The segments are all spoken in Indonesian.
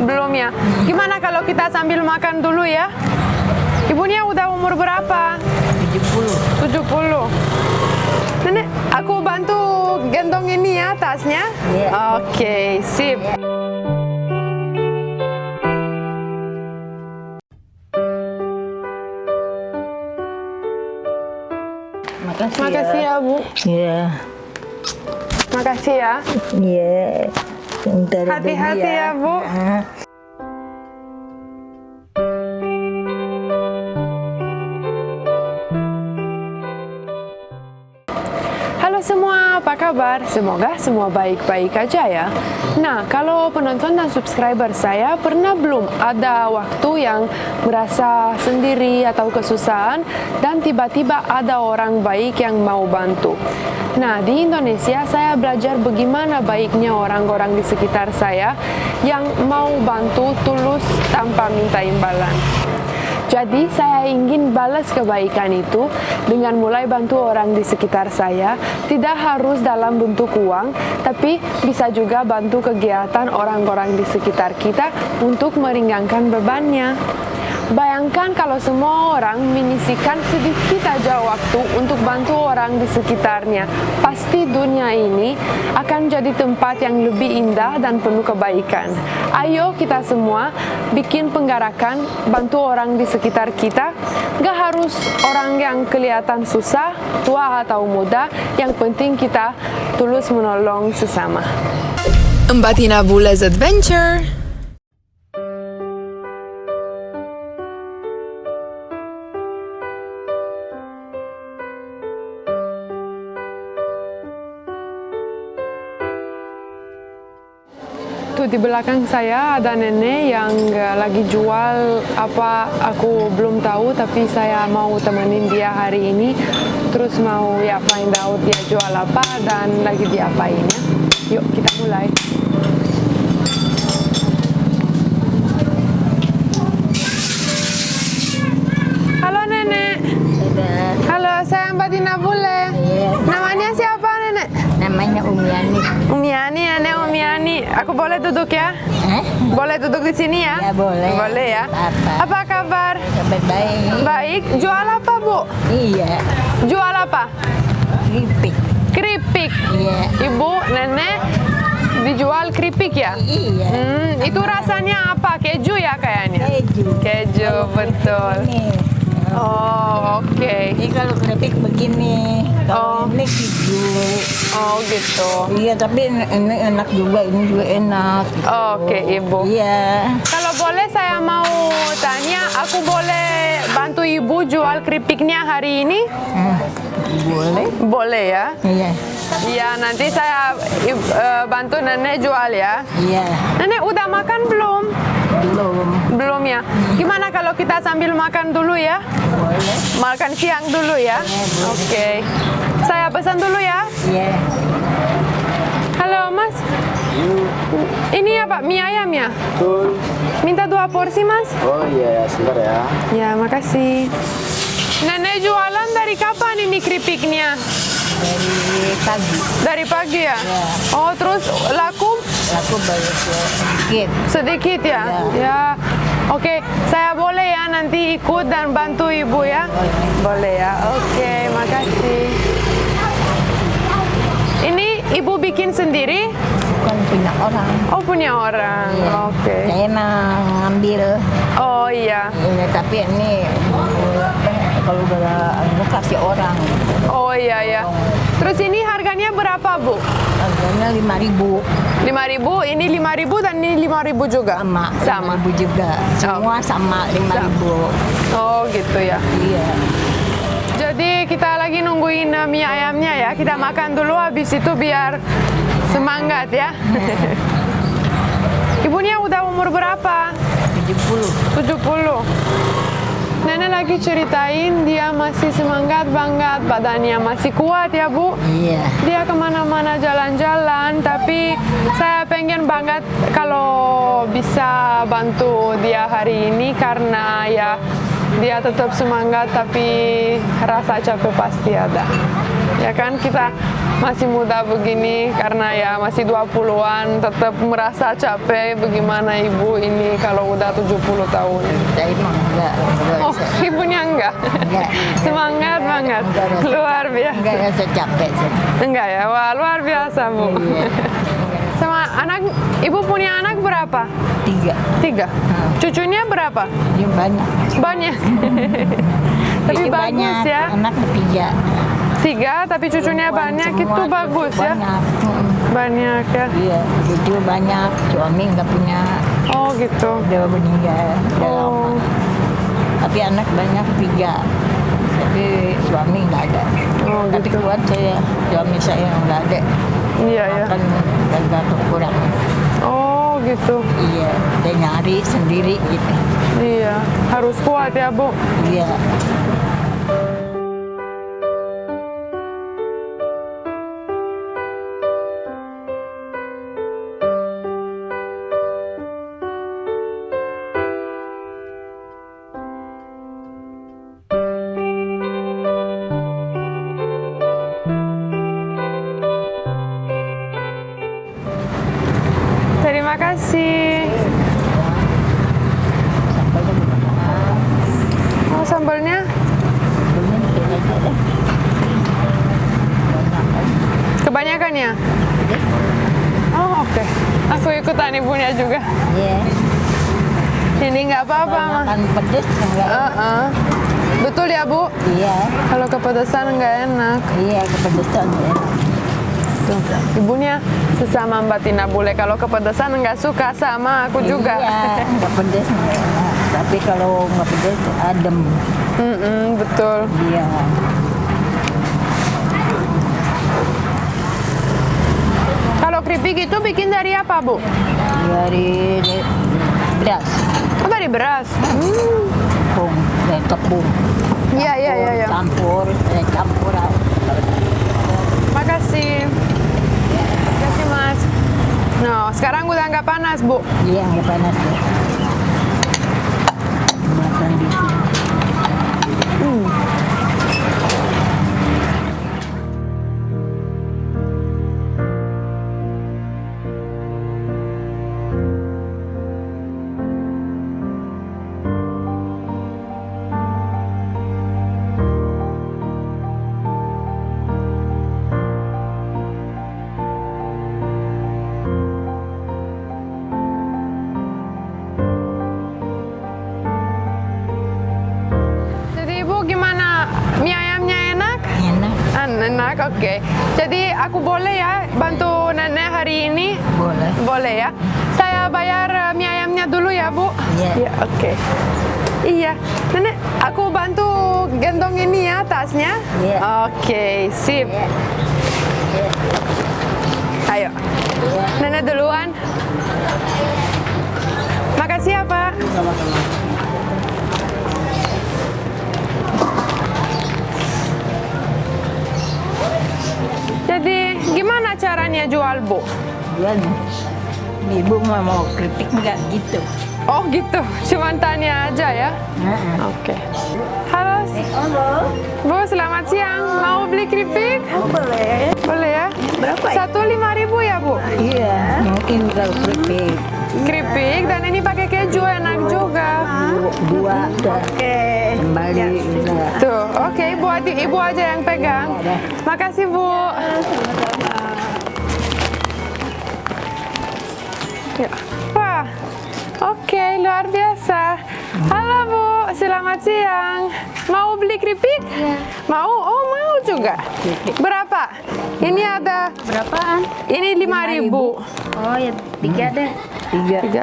Belum ya. Gimana kalau kita sambil makan dulu ya? Ibunya udah umur berapa? 70. Nenek, aku bantu gendong ini ya tasnya. Oke, sip. Makasih ya, Bu. Iya. Makasih ya. Iya. Hati-hati ya, Bu. Halo semua, apa kabar? Semoga semua baik-baik aja ya. Nah, kalau penonton dan subscriber saya pernah belum ada waktu yang merasa sendiri atau kesusahan dan tiba-tiba ada orang baik yang mau bantu. Nah, di Indonesia saya belajar bagaimana baiknya orang-orang di sekitar saya yang mau bantu tulus tanpa minta imbalan. Jadi saya ingin balas kebaikan itu dengan mulai bantu orang di sekitar saya, tidak harus dalam bentuk uang, tapi bisa juga bantu kegiatan orang-orang di sekitar kita untuk meringankan bebannya. Bayangkan kalau semua orang menyisihkan sedikit aja waktu untuk bantu orang di sekitarnya. Pasti dunia ini akan jadi tempat yang lebih indah dan penuh kebaikan. Ayo kita semua bikin penggerakan bantu orang di sekitar kita. Gak harus orang yang kelihatan susah, tua atau muda. Yang penting kita tulus menolong sesama. Mbak Tina Bule's Adventure. Tuh di belakang saya ada nenek yang lagi jual apa aku belum tahu, tapi saya mau temenin dia hari ini. Terus mau ya find out dia jual apa dan lagi diapain ya. Yuk kita mulai. Halo nenek. Halo, saya Mbak Tina Bule. Namanya siapa nenek? Namanya Umiani. Umiani, nenek Umiani. Aku boleh duduk ya? Boleh duduk di sini ya? Ya boleh. Boleh ya. Apa kabar? Kabar baik. Baik. Jual apa Bu? Iya. Jual apa? Keripik. Keripik. Iya. Ibu, nenek dijual keripik ya? Iya. Itu rasanya apa? Keju ya kayaknya? Keju. Keju, betul. Ini. Oh, oke. Ini kalau keripik begini. Kalau Oh. ini keju. Oh, gitu. Iya, tapi ini enak juga. Ini juga enak. Gitu. Oke, Ibu. Iya. Kalau boleh saya mau tanya, aku boleh bantu Ibu jual keripiknya hari ini? Boleh. Boleh ya? Iya. Iya, nanti saya bantu nenek jual ya. Iya. Nenek udah makan belum? Belum. Belum ya? Gimana kalau kita sambil makan dulu ya? Boleh. Makan siang dulu ya? Oke. Saya pesan dulu ya. Iya. Halo Mas. Ini apa? Mie ayam ya? Betul. Minta 2 porsi Mas. Oh iya, sebentar ya. Ya, makasih. Nenek jualan dari kapan ini keripiknya? Dari pagi. Dari pagi ya? Ya. Oh, terus laku? Laku baru sedikit. Sedikit ya? Ya. Oke, saya boleh ya nanti ikut dan bantu Ibu ya? Boleh ya? Oke, makasih. Ini Ibu bikin sendiri? Bukan punya orang. Oh, punya orang. Iya. Oke. Saya emang ngambil. Oh, iya. Ini, tapi ini kalau udah kasih orang. Oh, iya ya. Terus ini harganya berapa, Bu? Harganya 5.000. 5.000, ini 5.000 dan ini 5.000 juga? Sama. 5.000 juga. Semua sama 5.000. Oh, gitu ya. Iya. Jadi kita lagi nungguin mie ayamnya ya. Kita makan dulu, habis itu biar semangat ya. Ibunya udah umur berapa? 70. Nenek lagi ceritain dia masih semangat banget, badannya masih kuat ya Bu. Iya. Dia kemana-mana jalan-jalan, tapi saya pengen banget kalau bisa bantu dia hari ini karena ya dia tetap semangat tapi rasa capek pasti ada. Ya kan kita masih muda begini karena ya masih 20-an tetap merasa capek. Bagaimana ibu ini kalau udah 70 tahun? Saya emang enggak Oh, ibunya enggak? Enggak. Semangat banget. Enggak rasa- Luar biasa. enggak rasa capek saya. Enggak ya? Wah, luar biasa, Bu. Iya. Sama anak, ibu punya anak berapa? 3. 3. Cucunya berapa? Dia banyak. Banyak. Tapi Itu bagus banyak. ya. Anak 3. 3, tapi cucunya Perempuan banyak, semua, itu bagus ya. Banyak. Banyak ya. Iya, cucu banyak. Suami nggak punya. Oh gitu. Udah meninggal. Udah Oh. lama. Tapi anak banyak 3. Tapi suami nggak ada. Oh Tapi gitu. kuat saya. Suami saya nggak ada. Iya ya. Makan agak kurang. Oh gitu. Iya, dia nyari sendiri gitu. Iya, harus kuat ya, Bu. Iya. Terima kasih. Sambalnya gimana? Oh, sambalnya Sambalnya dikit aja deh. Banyak kan? kebanyakan ya? Oh, oke. Aku ikutan ibunya juga. Iya. Ini nggak apa-apa, mah. Makan pedes enggak enak. Betul ya, Bu? Iya. Kalau kepedesan nggak enak. Iya, kepedesan ya. Tuh, ibunya sesama Mbak Tina Bule. Kalau kepedesan nggak suka sama aku juga. Iya, nggak pedes nggak enak. Tapi kalau nggak pedes adem. Betul. Iya. Kalau keripik itu bikin dari apa, Bu? Dari beras, Oh, dari beras. tepung, dari tepung. Iya, iya, iya, iya. Campur. Makasih. Makasih, Mas. No, sekarang udah nggak panas, Bu. Iya, nggak panas ya. Makan di sini. Jadi, Ibu gimana? Mie ayamnya enak? Enak, Enak, oke. Jadi aku boleh ya bantu nenek hari ini? boleh. Boleh ya. Saya bayar mie ayamnya dulu ya, Bu. Iya. Iya, oke. Iya, nenek, aku bantu gendong ini ya tasnya. Iya. Oke, sip. Ayo, nenek duluan. Makasih ya, Pak. Jadi, gimana caranya jual, Bu? Jual. Ibu mau keripik nggak gitu? Oh gitu, cuman tanya aja ya. Oke. Halo, Bu, selamat siang. Mau beli keripik? Boleh. Boleh ya? Berapa ya? 1.500 ya, Bu? Iya, mungkin kalau keripik Keripik dan ini pakai keju enak juga. dua udah kembali udah. Tuh, oke, ibu aja yang pegang. Makasih, Bu. Ya. Wah, oke, luar biasa. Halo, Bu, selamat siang. Mau beli keripik? Iya. Mau? Oh, mau juga. Berapa? Ini ada, Berapaan? ini 5.000. Oh ya 3 deh. 3. 3.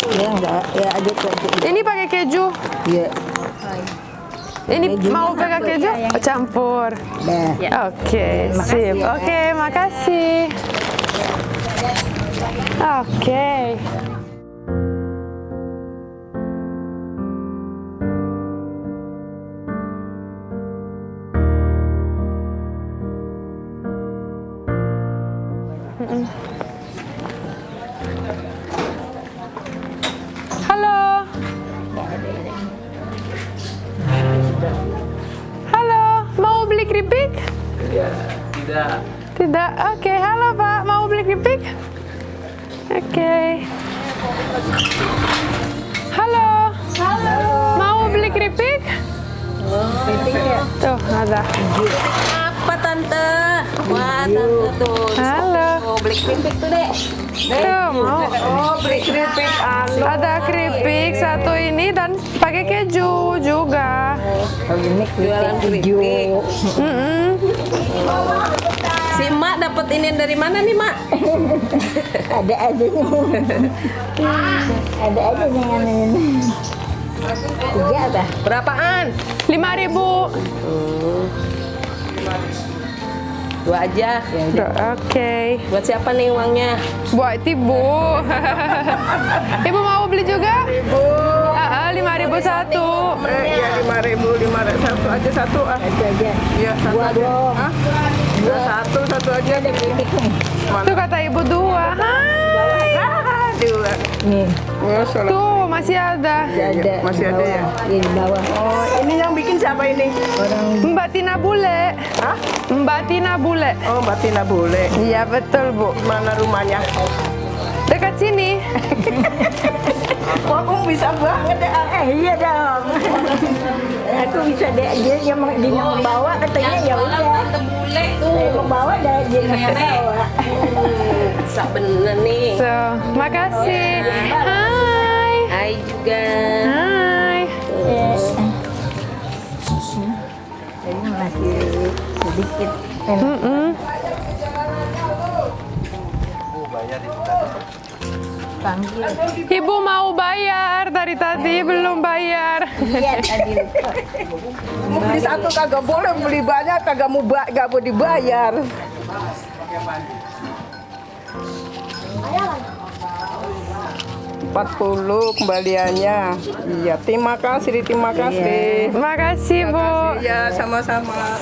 Ya enggak, ya aja tuh. Ini pakai keju. Iya. Ini Kejunya mau pakai campur, keju? ya. Campur. Dah. Oke, Makasih sip. ya. Oke, makasih. Oke. Halo. Halo, mau beli keripik? Ya, tidak. Tidak. Oke, halo Pak, mau beli keripik? Oke. Halo. Halo. Mau beli keripik? Tuh, ada. Apa tante? Wah tante tuh. Halo. Mau beli keripik tuh dek. Tuh, mau. Oh beli keripik. Ada keripik satu ini dan pakai keju juga. Ini jualan keripik. Si Mak dapat ini dari mana nih Mak? Ada aja nih. Ada aja nih yang ini. 3 apa? Berapaan? 5.000. 2 aja. Oke. Buat siapa nih uangnya? Buat ibu. Ibu mau beli juga? 5.000 satu. Iya 5.000 satu aja satu ah. Itu aja. Iya satu Dua aja. dong. Hah? Satu aja. Ada keripik nih. Tuh kata ibu 2. Hai. Dua. Nih. Oh, salah. Tuh masih ada. Ada. Masih di ada bawah. ya? Iya di bawah. Oh ini yang bikin siapa ini? Orang Mbak Tina Bule. Hah? Mbak Tina Bule. Oh Mbak Tina boleh. Iya betul Bu. Mana rumahnya? Dekat sini. Wah kamu bisa banget ya. iya dong. Aku bisa deh dia yang membawa katanya ya udah. Tante bule tuh. Saya membawa dan dia yang membawa. Bisa bener nih. So, makasih. Hai. Hai juga. Hai. Ini masih sedikit. Panggil. Ibu mau bayar dari tadi belum bayar. Iya tadi lupa. Mau beli satu kagak boleh, beli banyak kagak mau dibayar. Rp40 kembaliannya. Iya, terima kasih. Makasih Bu. Iya, sama-sama.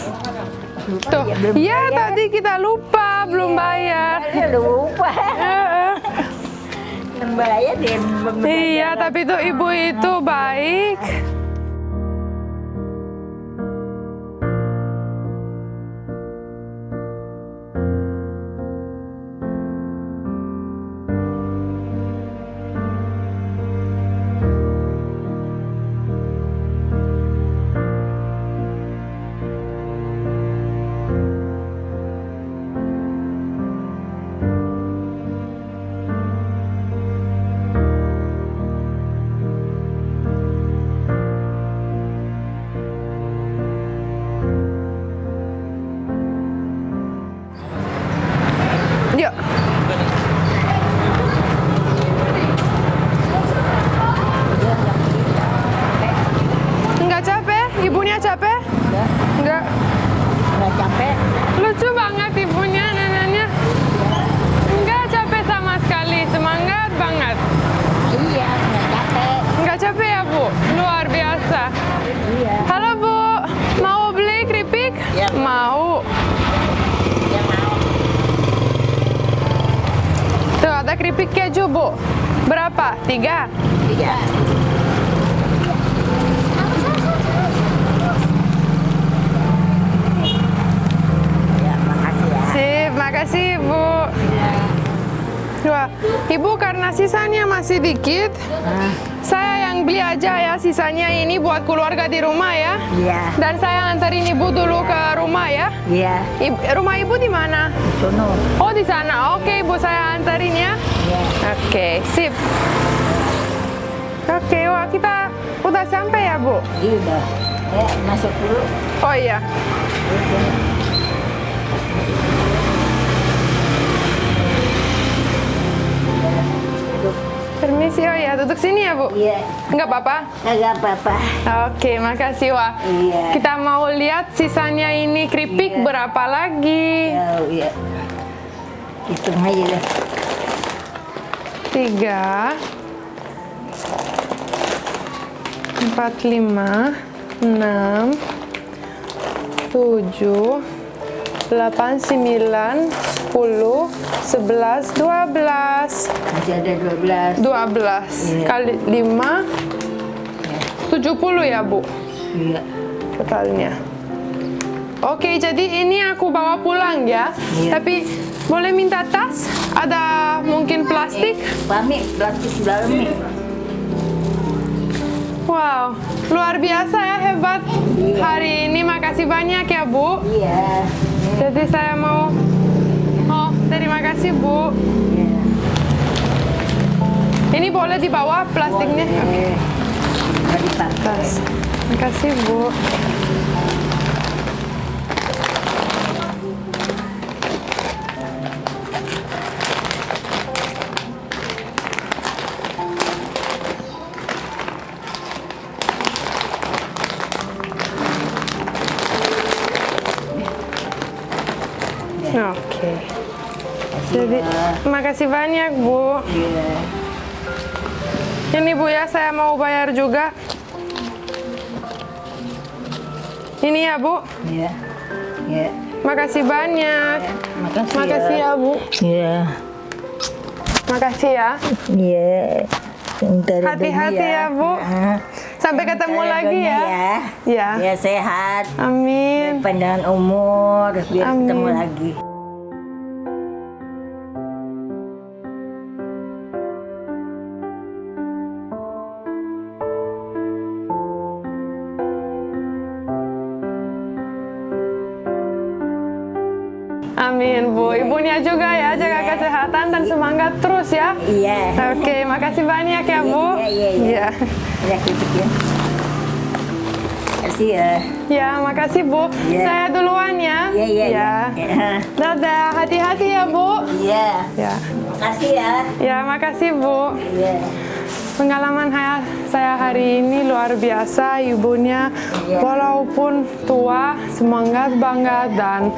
Tuh. Iya tadi kita lupa belum bayar. Saya lupa. Heeh. Membayar dia. Iya, tapi tuh ibu itu baik. Yuk. Enggak capek? Ibunya capek? Enggak. Nggak capek. Lucu banget ibunya, neneknya. Enggak capek sama sekali, semangat banget. Iya nggak capek. Enggak capek ya, Bu? Luar biasa. Iya. Halo, Bu. Mau beli keripik? Ya. Mau. Yang mau. Tuh, ada keripik keju, Bu. Berapa? 3? 3. Ya makasih ya. Sip, makasih, Bu. Wah, Ibu karena sisanya masih dikit, saya yang beli aja ya sisanya ini buat keluarga di rumah ya. Iya. Dan saya anterin Ibu dulu ke rumah ya. Iya. Rumah Ibu di mana? Sono. Oh, di sana. Oke, Ibu saya anterin ya. Iya. Oke, sip. Oke, wah kita udah sampai ya, Bu? Iya udah. Ya masuk dulu. Oh iya. Permisi, oh ya, duduk sini ya, Bu? Iya. Enggak apa-apa? Kagak apa-apa. Oke, makasih, Wah. Iya. Kita mau lihat sisanya ini keripik Iya. berapa lagi? Ya, iya. Hitung aja deh. 3 4, 5 6 7 8, 9 10 11 12 Masih ada 12. 12 Iya. kali 5 70 ya, Bu, Iya. totalnya. Oke, jadi ini aku bawa pulang ya. Iya. Tapi boleh minta tas? Ada mungkin plastik? Pamit, plastik dalam nih. Wow, luar biasa ya, hebat. Hari ini makasih banyak ya, Bu. Iya. Jadi saya mau... Oh, terima kasih, Bu. Iya. Ini boleh dibawa plastiknya? Oke. Dari pakai. Tas. Makasih, Bu. Oke. Jadi, makasih banyak, Bu. Iya. Ini, Bu, ya, saya mau bayar juga. Ini ya, Bu. Iya. Iya. Makasih banyak. Makasih, Makasih ya, Bu. Iya. Makasih ya. Iya. Hati-hati ya, Bu. Sampai ketemu lagi ya. Ya. Ya sehat. Amin. Pandangan umur. Biar Amin. ketemu lagi. Amin, Bu. Ibunya juga ya, jaga kesehatan dan semangat terus ya. Iya. Oke, makasih banyak ya, Bu. Iya. Ya gitu ya. Kasih ya. Ya, makasih, Bu. Iya. Saya duluan ya. Iya. Ya. Dadah, hati-hati ya, Bu. Iya. Ya. Kasih ya. Ya, makasih, Bu. Iya. Pengalaman saya hari ini luar biasa, ibunya walaupun tua, semangat banget dan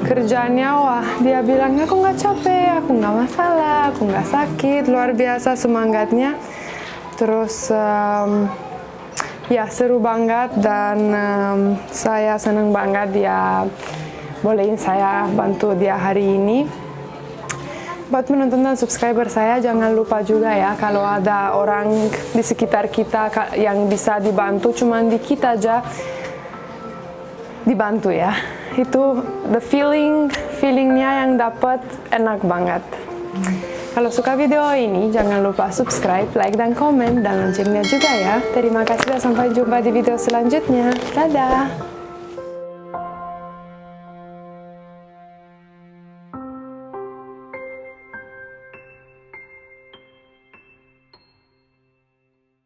kerjanya, wah, dia bilang aku nggak capek, aku nggak masalah, aku nggak sakit, luar biasa semangatnya. Terus ya seru banget dan saya senang banget dia bolehin saya bantu dia hari ini. Buat penonton dan subscriber saya, jangan lupa juga ya kalau ada orang di sekitar kita yang bisa dibantu, cuman dikit aja dibantu ya. Itu the feelingnya yang dapat enak banget. Kalau suka video ini, jangan lupa subscribe, like, dan komen, dan loncengnya juga ya. Terima kasih dan sampai jumpa di video selanjutnya. Dadah!